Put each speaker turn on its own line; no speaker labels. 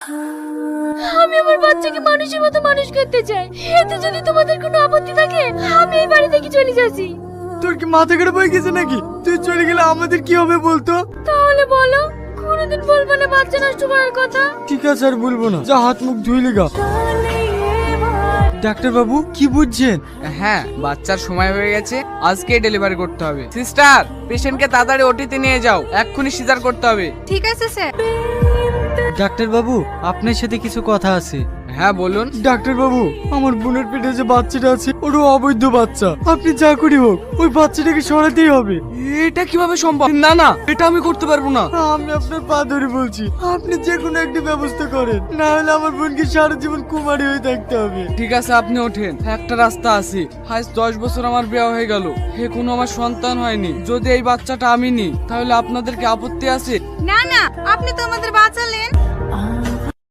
আমি আমার বাচ্চাকে মানুষের মতো মানুষ করতে চাই। এতে যদি তোমাদের কোনো আপত্তি থাকে আমি এই বাড়ি থেকে চলে যাচ্ছি।
তোর কি মাথা খারাপ হয়ে গেছে নাকি? তুই চলে গেলে আমাদের কি হবে বলতো?
তাহলে বলো, কোনোদিন বলবো না বাচ্চা নষ্ট করার কথা।
ঠিক আছে, আর বলবো না। যা হাত মুখ ধুই লেগা। ডাক্তার বাবু কি বুঝছেন?
হ্যাঁ, বাচ্চার সময় হয়ে গেছে, আজকেই ডেলিভারি করতে হবে। সিস্টার, পেশেন্টকে তাড়াতাড়ি ওটিতে নিয়ে যাও, এক্ষুনি সিজার করতে হবে।
ঠিক আছে স্যার।
ডাক্তার বাবু আপনার সাথে কিছু কথা আছে।
হ্যাঁ বলুন।
ডাক্তার বাবু, আমার বোনের পেটে যে বাচ্চাটা আছে ওটা অবৈধ বাচ্চা। আপনি যা করি হোক ওই বাচ্চাটাকে সরাতেই হবে।
এটা কিভাবে সম্ভব? না না, এটা আমি করতে পারবো না।
আমি আপনার পা ধরে বলছি, আপনি যে কোনো একটা ব্যবস্থা করেন, না হলে আমার বোনকে সারা জীবন কুমারী হয়ে থাকতে হবে।
ঠিক আছে, আপনি ওঠেন। একটা রাস্তা আছে। আজ 10 বছর আমার বিয়ে হয়ে গেল, কোনো আমার সন্তান হয়নি। যদি এই বাচ্চাটা আমি নিই তাহলে আপনাদের কি আপত্তি আছে?
না না, আপনি তো আমাদের বাঁচালেন।